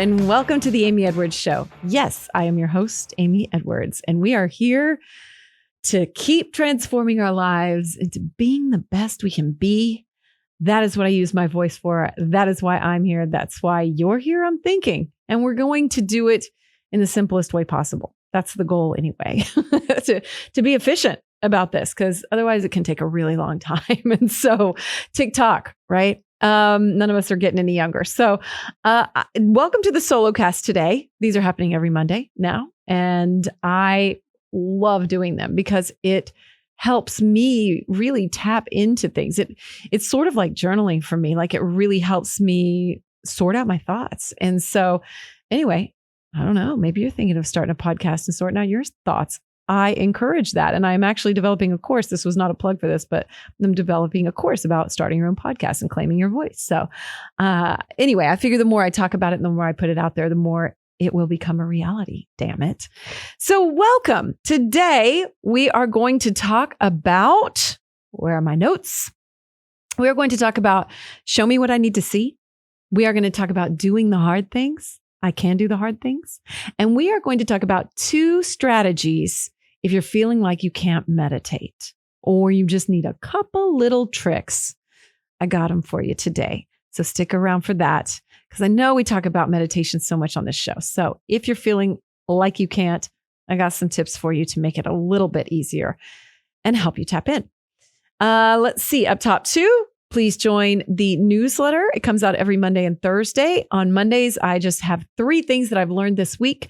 and welcome to the Amy Edwards Show. Yes, I am your host, Amy Edwards, and we are here to keep transforming our lives into being the best we can be. That is what I use my voice for. That is why I'm here. That's why you're here, I'm thinking. And we're going to do it in the simplest way possible. That's the goal anyway, to be efficient about this, because otherwise it can take a really long time. And so TikTok, right? None of us are getting any younger. So welcome to the solo cast today. These are happening every Monday now. And I love doing them because it helps me really tap into things. It's sort of like journaling for me. Like it really helps me sort out my thoughts. And so anyway, I don't know, maybe you're thinking of starting a podcast and sorting out your thoughts. I encourage that. And I'm actually developing a course. This was not a plug for this, but I'm developing a course about starting your own podcast and claiming your voice. So anyway, I figure the more I talk about it and the more I put it out there, the more it will become a reality. Damn it. So welcome. Today, we are going to talk about, where are my notes? We are going to talk about show me what I need to see. We are going to talk about doing the hard things. I can do the hard things. And we are going to talk about 2 strategies if you're feeling like you can't meditate or you just need a couple little tricks. I got them for you today. So stick around for that because I know we talk about meditation so much on this show. So if you're feeling like you can't, I got some tips for you to make it a little bit easier and help you tap in. Let's see, up top 2. Please join the newsletter. It comes out every Monday and Thursday. On Mondays, I just have 3 things that I've learned this week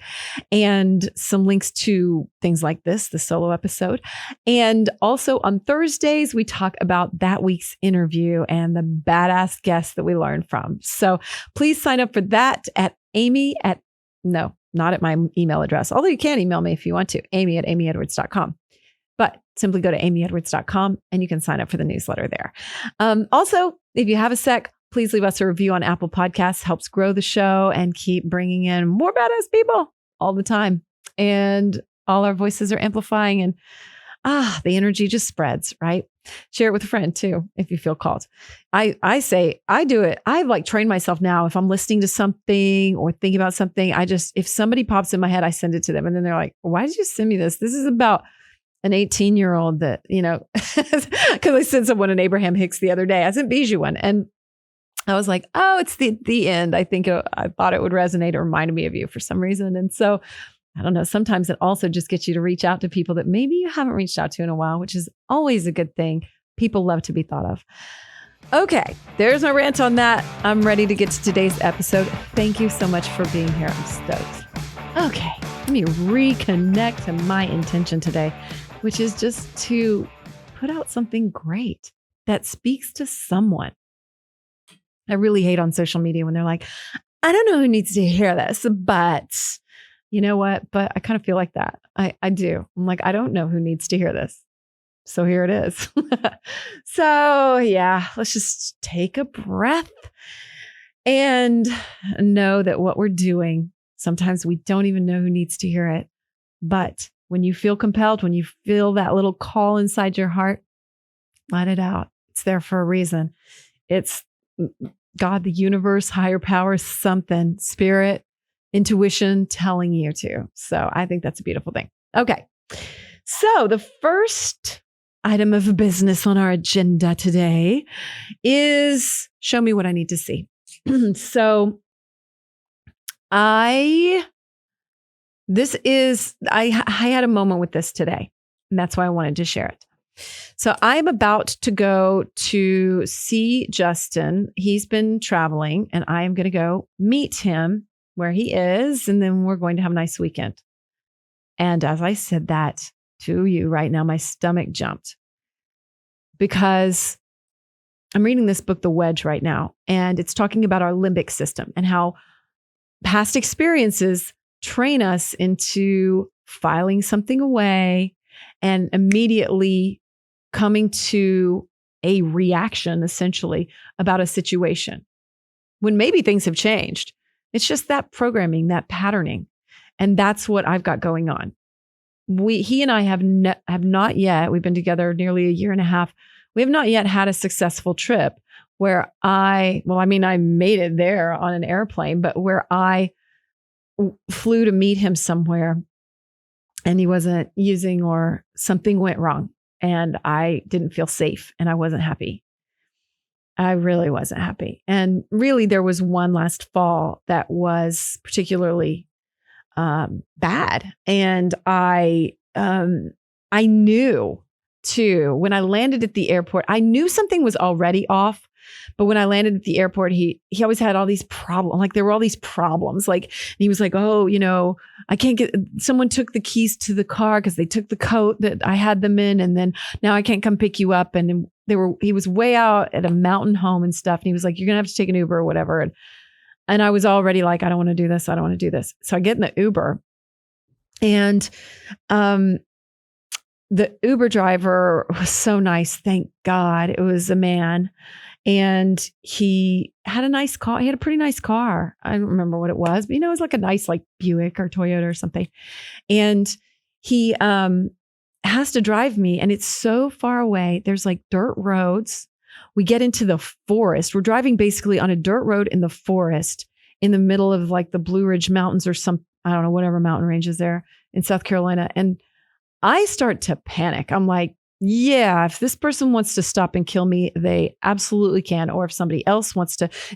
and some links to things like this, the solo episode. And also on Thursdays, we talk about that week's interview and the badass guests that we learned from. So please sign up for that at not at my email address, although you can email me if you want to, amy@amyedwards.com. But simply go to amyedwards.com and you can sign up for the newsletter there. Also, if you have a sec, please leave us a review on Apple Podcasts. Helps grow the show and keep bringing in more badass people all the time. And all our voices are amplifying and the energy just spreads, right? Share it with a friend too, if you feel called. I say, I do it. I like train myself now. If I'm listening to something or thinking about something, if somebody pops in my head, I send it to them. And then they're like, why did you send me this? This is about an 18-year-old that, because I sent someone an Abraham Hicks the other day. I sent Bijou one. And I was like, oh, it's the end. I thought it would resonate or remind me of you for some reason. And so, I don't know, sometimes it also just gets you to reach out to people that maybe you haven't reached out to in a while, which is always a good thing. People love to be thought of. Okay, there's my rant on that. I'm ready to get to today's episode. Thank you so much for being here. I'm stoked. Okay, let me reconnect to my intention today, which is just to put out something great that speaks to someone. I really hate on social media when they're like, I don't know who needs to hear this, but you know what? But I kind of feel like that. I do. I'm like, I don't know who needs to hear this. So here it is. So yeah, let's just take a breath and know that what we're doing, sometimes we don't even know who needs to hear it. But when you feel compelled, when you feel that little call inside your heart, let it out. It's there for a reason. It's God, the universe, higher power, something, spirit, intuition telling you to. So I think that's a beautiful thing. Okay. So the first item of business on our agenda today is show me what I need to see. So I had a moment with this today, and that's why I wanted to share it. So I'm about to go to see Justin. He's been traveling, and I am going to go meet him where he is, and then we're going to have a nice weekend. And as I said that to you right now, my stomach jumped because I'm reading this book, The Wedge, right now, and it's talking about our limbic system and how past experiences train us into filing something away and immediately coming to a reaction, essentially, about a situation when maybe things have changed. It's just that programming, that patterning. And that's what I've got going on. He and I have not yet, we've been together nearly a year and a half. We have not yet had a successful trip where I made it there on an airplane, but where I flew to meet him somewhere and he wasn't using, or something went wrong and I didn't feel safe and I wasn't happy. I really wasn't happy. And really, there was one last fall that was particularly bad. And I knew too, when I landed at the airport, I knew something was already off. But when I landed at the airport, he always had all these problems. Like there were all these problems. Like he was like, oh, I can't get, someone took the keys to the car because they took the coat that I had them in. And then now I can't come pick you up. And he was way out at a mountain home and stuff. And he was like, you're going to have to take an Uber or whatever. And I was already like, I don't want to do this. I don't want to do this. So I get in the Uber and, the Uber driver was so nice. Thank God. It was a man. And he had a nice car. He had a pretty nice car. I don't remember what it was, but it was like a nice like Buick or Toyota or something. And he has to drive me, and it's so far away. There's like dirt roads. We get into the forest. We're driving basically on a dirt road in the forest in the middle of like the Blue Ridge Mountains or I don't know, whatever mountain range is there in South Carolina. And I start to panic. I'm like, yeah, if this person wants to stop and kill me, they absolutely can. Or if somebody else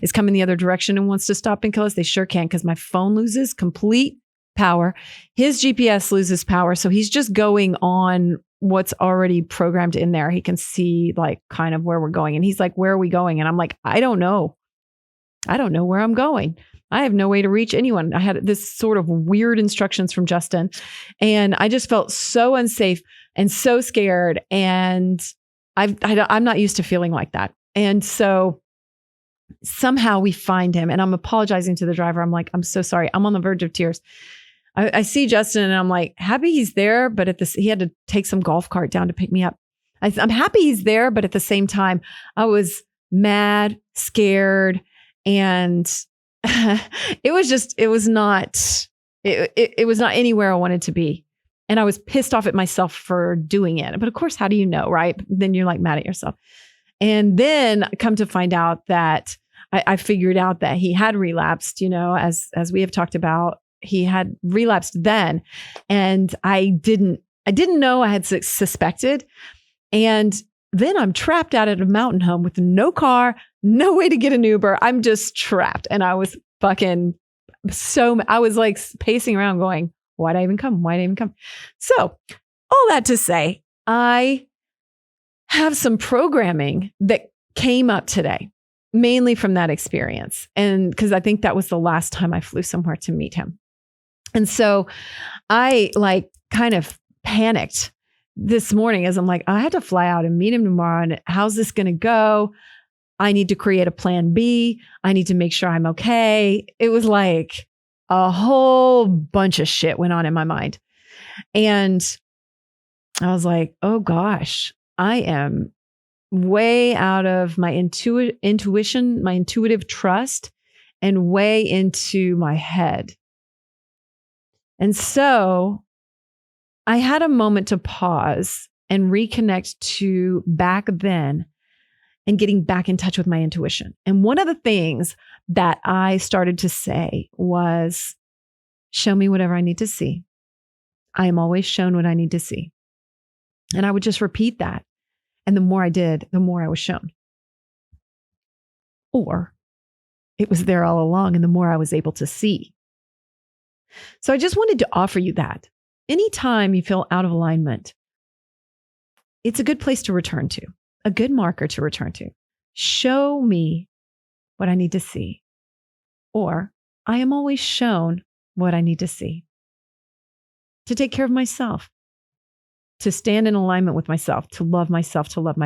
is coming the other direction and wants to stop and kill us, they sure can, because my phone loses complete power. His GPS loses power. So he's just going on what's already programmed in there. He can see like kind of where we're going. And he's like, where are we going? And I'm like, I don't know. I don't know where I'm going. I have no way to reach anyone. I had this sort of weird instructions from Justin, and I just felt so unsafe and so scared. And I'm not used to feeling like that. And so somehow we find him, and I'm apologizing to the driver. I'm like, I'm so sorry. I'm on the verge of tears. I see Justin and I'm like, happy he's there, but he had to take some golf cart down to pick me up. I'm happy he's there, but at the same time, I was mad, scared, and it was not anywhere I wanted to be. And I was pissed off at myself for doing it. But of course, how do you know, right? Then you're like mad at yourself. And then come to find out that I figured out that he had relapsed, as we have talked about, he had relapsed then. And I didn't know. I had suspected. And then I'm trapped out at a mountain home with no car, no way to get an Uber. I'm just trapped. And I was I was like pacing around going, why'd I even come? Why'd I even come? So all that to say, I have some programming that came up today, mainly from that experience. And because I think that was the last time I flew somewhere to meet him. And so I like kind of panicked this morning as I'm like, I had to fly out and meet him tomorrow. And how's this going to go? I need to create a plan B. I need to make sure I'm okay. It was like a whole bunch of shit went on in my mind. And I was like, oh gosh, I am way out of my intuition, my intuitive trust, and way into my head. And so I had a moment to pause and reconnect to back then and getting back in touch with my intuition. And one of the things that I started to say was, show me whatever I need to see. I am always shown what I need to see. And I would just repeat that. And the more I did, the more I was shown. Or it was there all along, and the more I was able to see. So I just wanted to offer you that. Anytime you feel out of alignment, it's a good place to return to, a good marker to return to. Show me what I need to see. Or I am always shown what I need to see. To take care of myself, to stand in alignment with myself, to love my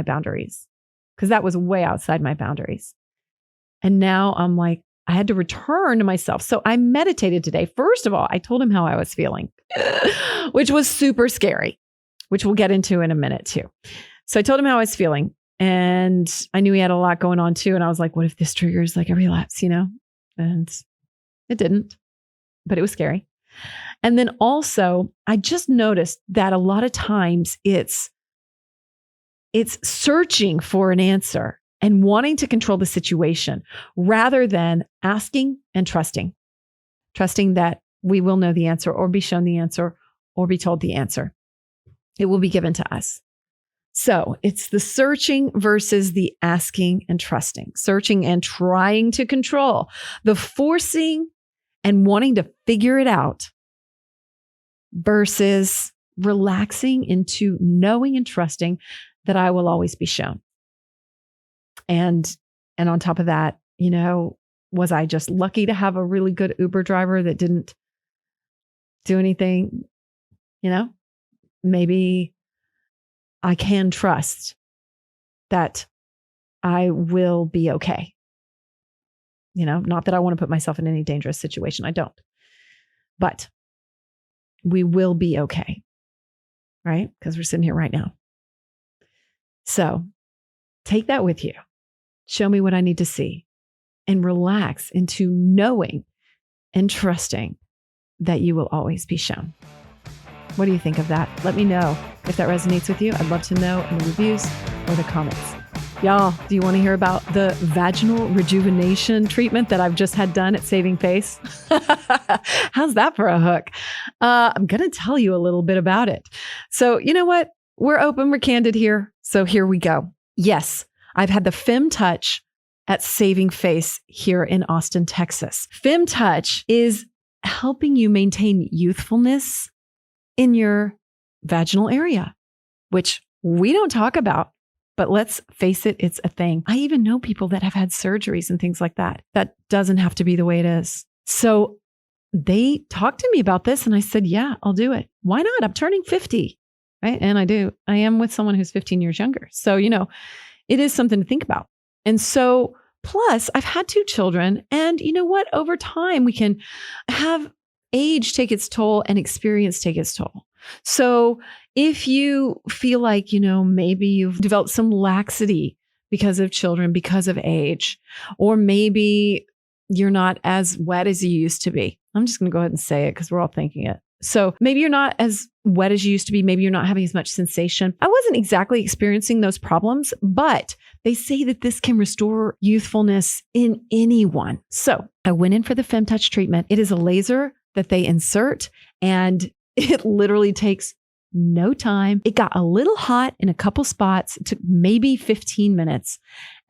boundaries. Because that was way outside my boundaries. And now I'm like, I had to return to myself. So I meditated today. First of all, I told him how I was feeling, which was super scary, which we'll get into in a minute too. So I told him how I was feeling, and I knew he had a lot going on too. And I was like, what if this triggers like a relapse, And it didn't, but it was scary. And then also I just noticed that a lot of times it's searching for an answer and wanting to control the situation rather than asking and trusting that we will know the answer or be shown the answer or be told the answer. It will be given to us. So it's the searching versus the asking and trusting, searching and trying to control, the forcing and wanting to figure it out versus relaxing into knowing and trusting that I will always be shown. And on top of that, was I just lucky to have a really good Uber driver that didn't do anything? Maybe I can trust that I will be okay. Not that I want to put myself in any dangerous situation. I don't. But we will be okay, right? Because we're sitting here right now. So take that with you. Show me what I need to see and relax into knowing and trusting that you will always be shown. What do you think of that? Let me know if that resonates with you. I'd love to know in the reviews or the comments. Y'all, do you want to hear about the vaginal rejuvenation treatment that I've just had done at Saving Face? How's that for a hook? I'm going to tell you a little bit about it. So you know what? We're open, we're candid here. So here we go. Yes, I've had the Fem Touch at Saving Face here in Austin, Texas. Fem Touch is helping you maintain youthfulness in your vaginal area, which we don't talk about, but let's face it, it's a thing. I even know people that have had surgeries and things like that. That doesn't have to be the way it is. So they talked to me about this and I said, yeah, I'll do it. Why not? I'm turning 50, right? And I am with someone who's 15 years younger. So, it is something to think about. And so, plus I've had 2 children and you know what? Over time, we can have age take its toll and experience take its toll. So if you feel like, maybe you've developed some laxity because of children, because of age, or maybe you're not as wet as you used to be. I'm just going to go ahead and say it because we're all thinking it. So maybe you're not as wet as you used to be. Maybe you're not having as much sensation. I wasn't exactly experiencing those problems, but they say that this can restore youthfulness in anyone. So I went in for the Fem Touch treatment. It is a laser that they insert and it literally takes no time. It got a little hot in a couple spots. It took maybe 15 minutes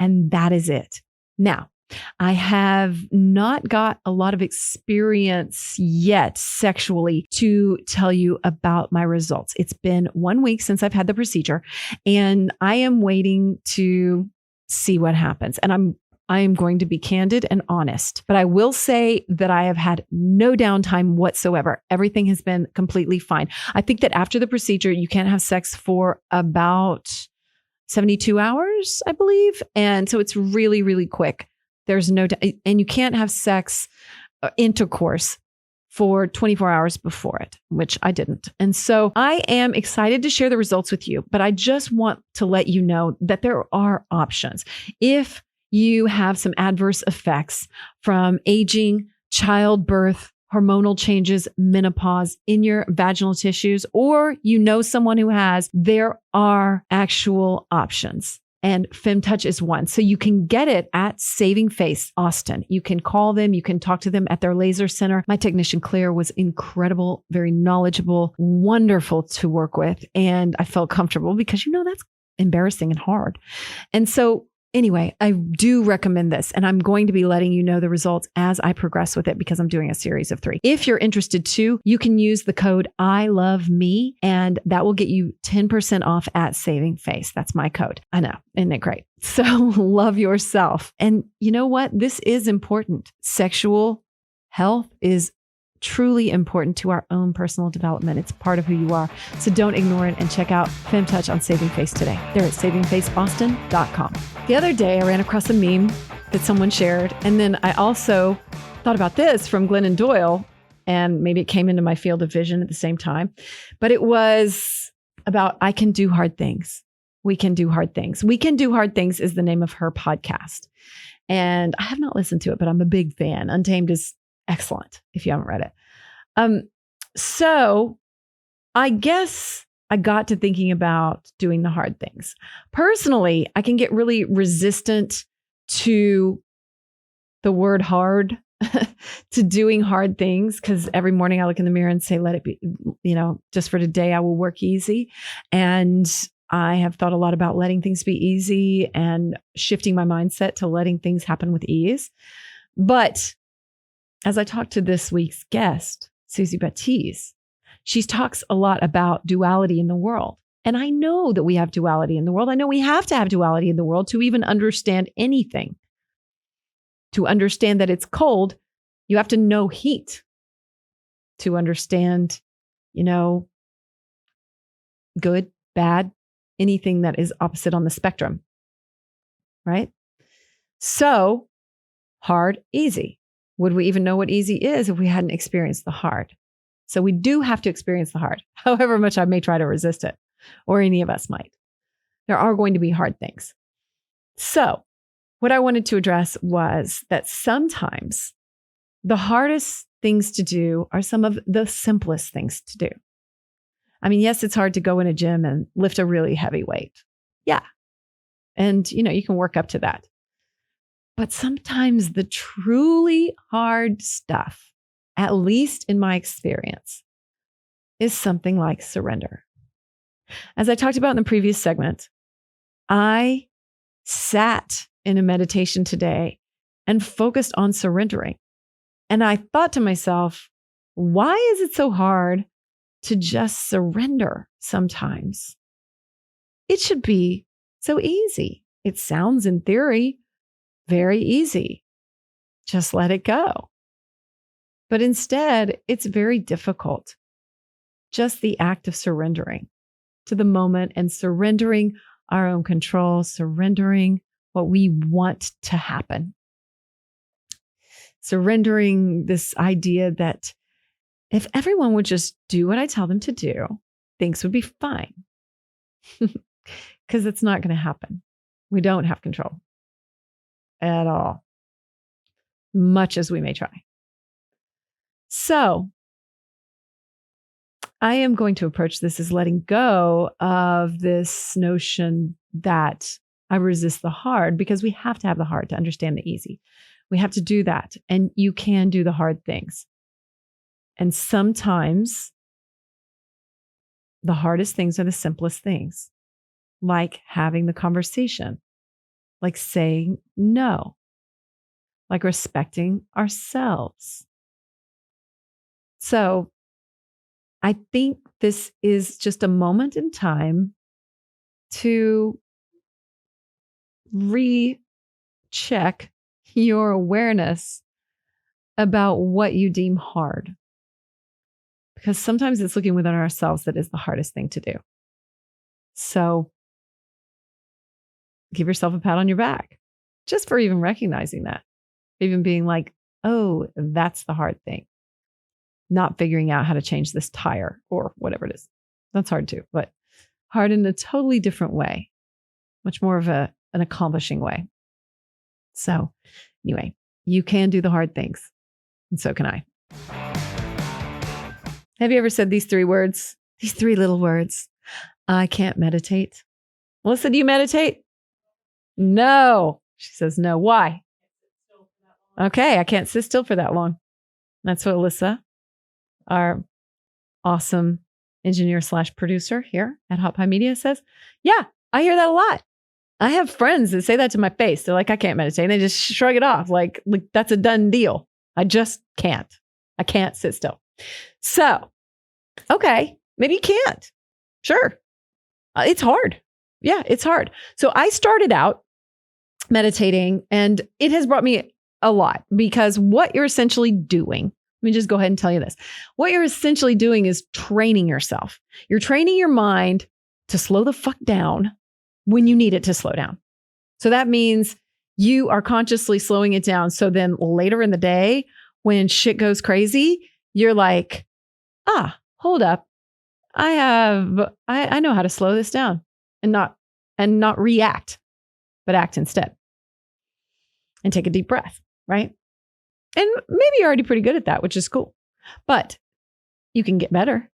and that is it. Now, I have not got a lot of experience yet sexually to tell you about my results. It's been 1 week since I've had the procedure and I am waiting to see what happens. And I am going to be candid and honest, but I will say that I have had no downtime whatsoever. Everything has been completely fine. I think that after the procedure, you can't have sex for about 72 hours, I believe. And so it's really, really quick. There's no, and you can't have sex intercourse for 24 hours before it, which I didn't. And so I am excited to share the results with you, but I just want to let you know that there are options. If you have some adverse effects from aging, childbirth, hormonal changes, menopause in your vaginal tissues, or you know someone who has, there are actual options. And Fem Touch is one. So you can get it at Saving Face Austin. You can call them. You can talk to them at their laser center. My technician, Claire, was incredible, very knowledgeable, wonderful to work with. And I felt comfortable because, that's embarrassing and hard. And so anyway, I do recommend this, and I'm going to be letting you know the results as I progress with it because I'm doing a series of 3. If you're interested too, you can use the code ILOVEME, and that will get you 10% off at Saving Face. That's my code. I know. Isn't it great? So love yourself. And you know what? This is important. Sexual health is truly important to our own personal development. It's part of who you are. So don't ignore it and check out Fem Touch on Saving Face today. They're at savingfaceaustin.com. The other day, I ran across a meme that someone shared. And then I also thought about this from Glennon Doyle, and maybe it came into my field of vision at the same time. But it was about, I can do hard things. We can do hard things. We Can Do Hard Things is the name of her podcast. And I have not listened to it, but I'm a big fan. Untamed is excellent if you haven't read it. So I guess I got to thinking about doing the hard things. Personally, I can get really resistant to the word hard to doing hard things, because every morning I look in the mirror and say, let it be, just for today, I will work easy. And I have thought a lot about letting things be easy and shifting my mindset to letting things happen with ease. But as I talked to this week's guest, Suzy Batiz, she talks a lot about duality in the world. And I know that we have duality in the world. I know we have to have duality in the world to even understand anything. To understand that it's cold, you have to know heat. To understand, good, bad, anything that is opposite on the spectrum, right? So hard, easy. Would we even know what easy is if we hadn't experienced the hard? So we do have to experience the hard, however much I may try to resist it, or any of us might. There are going to be hard things. So what I wanted to address was that sometimes the hardest things to do are some of the simplest things to do. I mean, yes, it's hard to go in a gym and lift a really heavy weight. Yeah. And, you can work up to that. But sometimes the truly hard stuff, at least in my experience, is something like surrender. As I talked about in the previous segment, I sat in a meditation today and focused on surrendering. And I thought to myself, why is it so hard to just surrender sometimes? It should be so easy. It sounds, in theory, very easy. Just let it go. But instead, it's very difficult. Just the act of surrendering to the moment and surrendering our own control, surrendering what we want to happen. Surrendering this idea that if everyone would just do what I tell them to do, things would be fine. Because it's not going to happen. We don't have control at all, much as we may try. So I am going to approach this as letting go of this notion that I resist the hard, because we have to have the hard to understand the easy. We have to do that. And you can do the hard things. And sometimes the hardest things are the simplest things, like having the conversation, like saying no, like respecting ourselves. So I think this is just a moment in time to recheck your awareness about what you deem hard. Because sometimes it's looking within ourselves that is the hardest thing to do. So give yourself a pat on your back just for even recognizing that. Even being like, oh, that's the hard thing. Not figuring out how to change this tire or whatever it is. That's hard too, but hard in a totally different way. Much more of an accomplishing way. So anyway, you can do the hard things. And so can I. Have you ever said these three words? These three little words. I can't meditate. Melissa, do you meditate? No. She says no. Why? Okay, I can't sit still for that long. That's what Alyssa, our awesome engineer / producer here at Hot Pie Media, says. Yeah, I hear that a lot. I have friends that say that to my face. They're like, I can't meditate. And they just shrug it off like that's a done deal. I just can't. I can't sit still. So, okay, maybe you can't. Sure. It's hard. Yeah, it's hard. So I started out meditating and it has brought me a lot, because what you're essentially doing, let me just go ahead and tell you this. What you're essentially doing is training yourself. You're training your mind to slow the fuck down when you need it to slow down. So that means you are consciously slowing it down. So then later in the day, when shit goes crazy, you're like, hold up. I know how to slow this down and not react, but act instead. And take a deep breath, right? And maybe you're already pretty good at that, which is cool. But you can get better.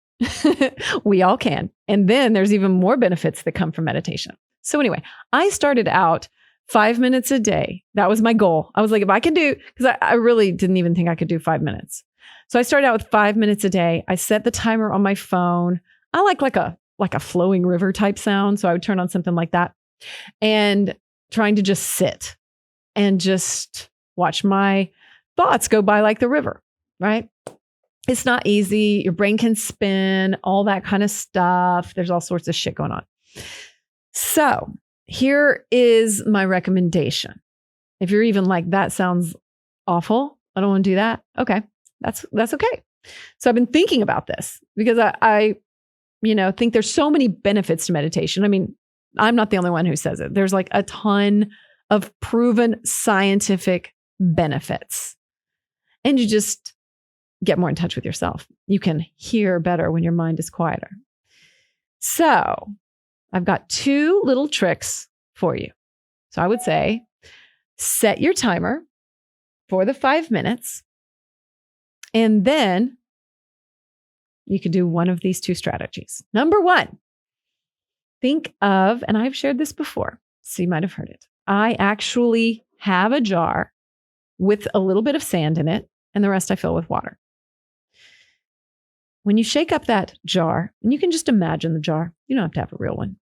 We all can. And then there's even more benefits that come from meditation. So anyway, I started out 5 minutes a day. That was my goal. I was like, if I can do, because I really didn't even think I could do 5 minutes. So I started out with 5 minutes a day. I set the timer on my phone. I like a flowing river type sound. So I would turn on something like that and trying to just sit and just watch my thoughts go by like the river, right? It's not easy. Your brain can spin, all that kind of stuff. There's all sorts of shit going on. So here is my recommendation. If you're even like, that sounds awful, I don't want to do that. Okay, that's okay. So I've been thinking about this because I think there's so many benefits to meditation. I mean, I'm not the only one who says it. There's like a ton of proven scientific benefits. And you just get more in touch with yourself. You can hear better when your mind is quieter. So I've got 2 little tricks for you. So I would say, set your timer for the 5 minutes. And then you could do one of these 2 strategies. Number 1, think of, and I've shared this before, so you might have heard it. I actually have a jar with a little bit of sand in it, and the rest I fill with water. When you shake up that jar, and you can just imagine the jar, you don't have to have a real one,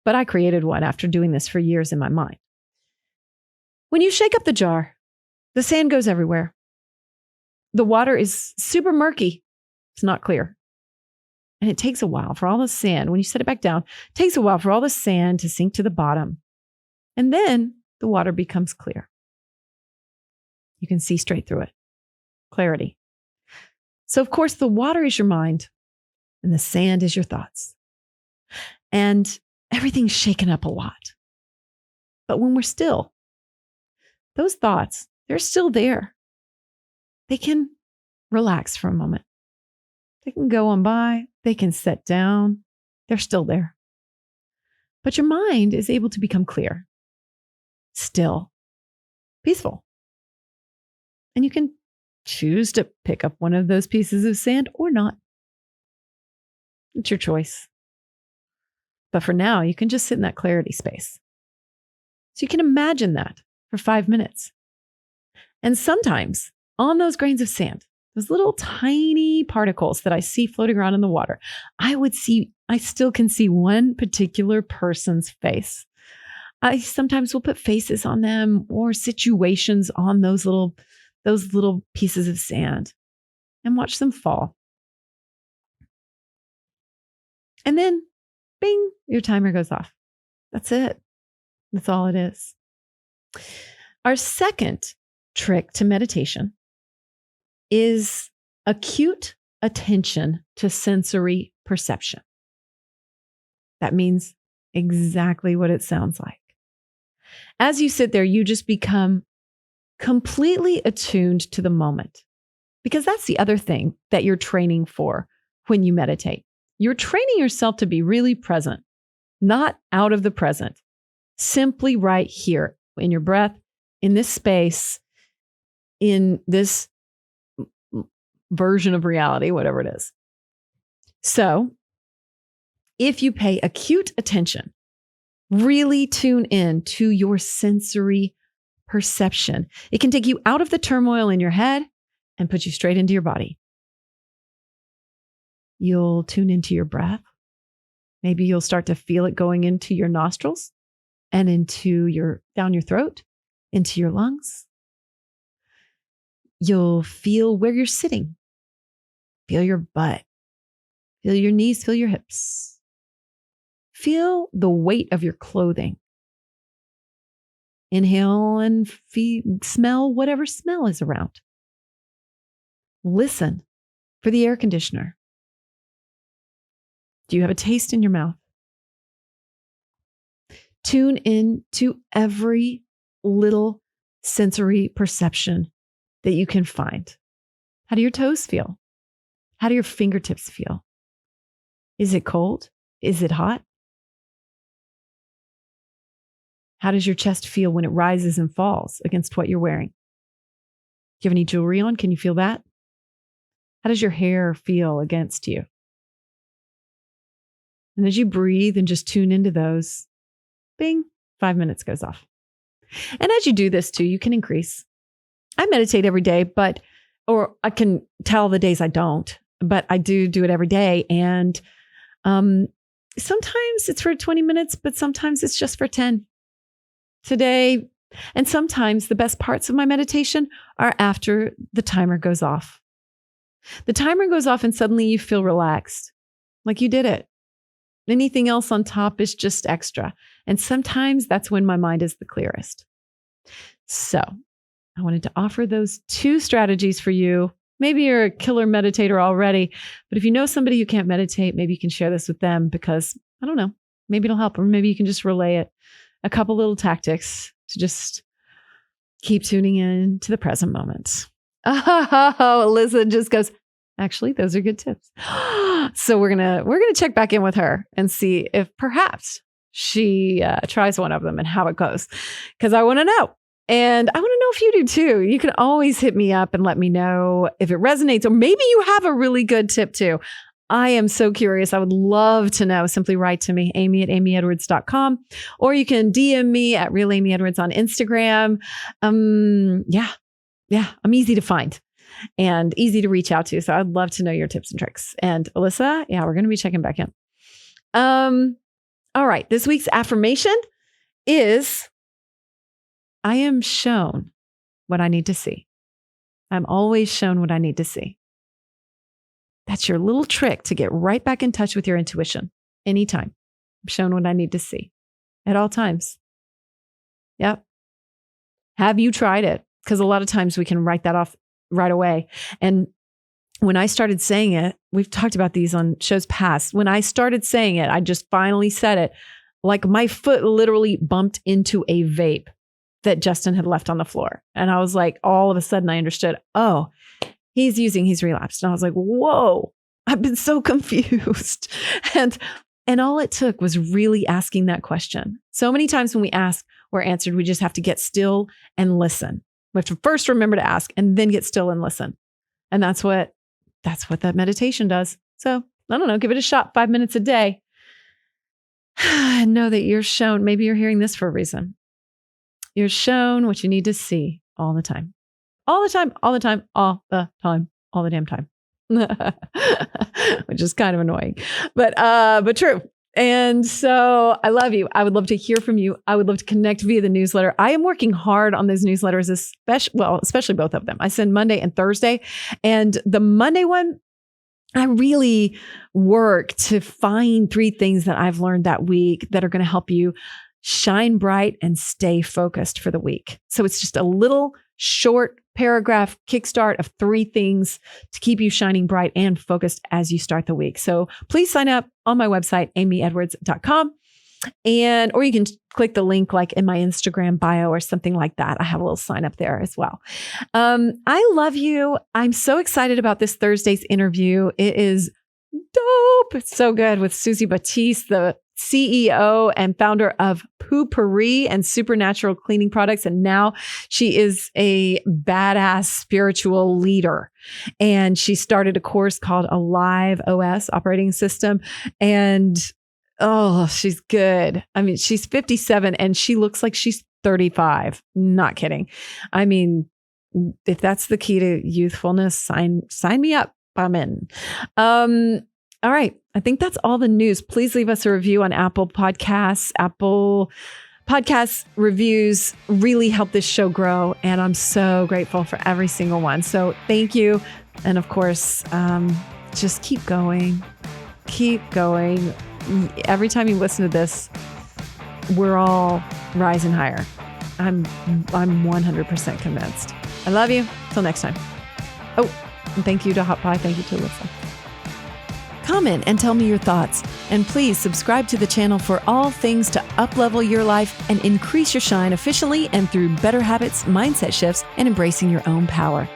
but I created one after doing this for years in my mind. When you shake up the jar, the sand goes everywhere. The water is super murky. It's not clear. And it takes a while for all the sand, when you set it back down, it takes a while for all the sand to sink to the bottom. And then the water becomes clear. You can see straight through it. Clarity. So, of course, the water is your mind and the sand is your thoughts. And everything's shaken up a lot. But when we're still, those thoughts, they're still there. They can relax for a moment. They can go on by. They can set down. They're still there. But your mind is able to become clear, still, peaceful. And you can choose to pick up one of those pieces of sand or not. It's your choice. But for now, you can just sit in that clarity space. So you can imagine that for 5 minutes. And sometimes on those grains of sand, those little tiny particles that I see floating around in the water, I still can see one particular person's face. I sometimes will put faces on them or situations on those little pieces of sand and watch them fall. And then, bing, your timer goes off. That's it. That's all it is. Our second trick to meditation is acute attention to sensory perception. That means exactly what it sounds like. As you sit there, you just become completely attuned to the moment. Because that's the other thing that you're training for when you meditate. You're training yourself to be really present, not out of the present, simply right here in your breath, in this space, in this version of reality, whatever it is. So if you pay acute attention, really tune in to your sensory perception, it can take you out of the turmoil in your head and put you straight into your body. You'll tune into your breath. Maybe you'll start to feel it going into your nostrils and down your throat, into your lungs. You'll feel where you're sitting. Feel your butt. Feel your knees, feel your hips. Feel the weight of your clothing. Inhale and smell whatever smell is around. Listen for the air conditioner. Do you have a taste in your mouth? Tune in to every little sensory perception that you can find. How do your toes feel? How do your fingertips feel? Is it cold? Is it hot? How does your chest feel when it rises and falls against what you're wearing? Do you have any jewelry on? Can you feel that? How does your hair feel against you? And as you breathe and just tune into those, bing, 5 minutes goes off. And as you do this too, you can increase. I meditate every day, or I can tell the days I don't, but I do it every day. And sometimes it's for 20 minutes, but sometimes it's just for 10 today. And sometimes the best parts of my meditation are after the timer goes off. The timer goes off and suddenly you feel relaxed, like you did it. Anything else on top is just extra. And sometimes that's when my mind is the clearest. So I wanted to offer those 2 strategies for you. Maybe you're a killer meditator already, but if you know somebody who can't meditate, maybe you can share this with them because, I don't know, maybe it'll help. Or maybe you can just relay it. A couple little tactics to just keep tuning in to the present moment. Oh, Alyssa just goes, actually, those are good tips. So we're gonna check back in with her and see if perhaps she tries one of them and how it goes, because I want to know. And I want to know if you do too. You can always hit me up and let me know if it resonates, or maybe you have a really good tip too. I am so curious. I would love to know. Simply write to me, amy@amyedwards.com, or you can DM me at Real Amy Edwards on Instagram. Yeah, I'm easy to find and easy to reach out to. So I'd love to know your tips and tricks. And Alyssa, yeah, we're going to be checking back in. All right. This week's affirmation is, I am shown what I need to see. I'm always shown what I need to see. That's your little trick to get right back in touch with your intuition. Anytime. I'm shown what I need to see at all times. Yep. Have you tried it? Because a lot of times we can write that off right away. And when I started saying it, we've talked about these on shows past. When I started saying it, I just finally said it, like my foot literally bumped into a vape that Justin had left on the floor. And I was like, all of a sudden I understood, oh, he's relapsed. And I was like, whoa, I've been so confused. And all it took was really asking that question. So many times when we ask, we're answered. We just have to get still and listen. We have to first remember to ask and then get still and listen. And that's what that meditation does. So I don't know, give it a shot, 5 minutes a day. And know that you're shown, maybe you're hearing this for a reason. You're shown what you need to see all the time. All the time, all the time, all the time, all the damn time. Which is kind of annoying, but true. And so I love you. I would love to hear from you. I would love to connect via the newsletter. I am working hard on those newsletters, especially both of them. I send Monday and Thursday. And the Monday one, I really work to find 3 things that I've learned that week that are going to help you shine bright and stay focused for the week. So it's just a little short paragraph kickstart of 3 things to keep you shining bright and focused as you start the week. So please sign up on my website, amyedwards.com. Or you can click the link like in my Instagram bio or something like that. I have a little sign up there as well. I love you. I'm so excited about this Thursday's interview. It is dope. It's so good with Suzy Batiz, the CEO and founder of Poo-Pourri and Supernatural Cleaning Products. And now she is a badass spiritual leader. And she started a course called Alive OS Operating System. And oh, she's good. I mean, she's 57 and she looks like she's 35. Not kidding. I mean, if that's the key to youthfulness, sign me up. I'm in. All right. I think that's all the news. Please leave us a review on Apple Podcasts. Apple Podcast reviews really help this show grow. And I'm so grateful for every single one. So thank you. And of course, just keep going. Keep going. Every time you listen to this, we're all rising higher. I'm 100% convinced. I love you. Till next time. Oh, and thank you to Hot Pie. Thank you to Alyssa. Comment and tell me your thoughts. And please subscribe to the channel for all things to uplevel your life and increase your shine efficiently and through better habits, mindset shifts, and embracing your own power.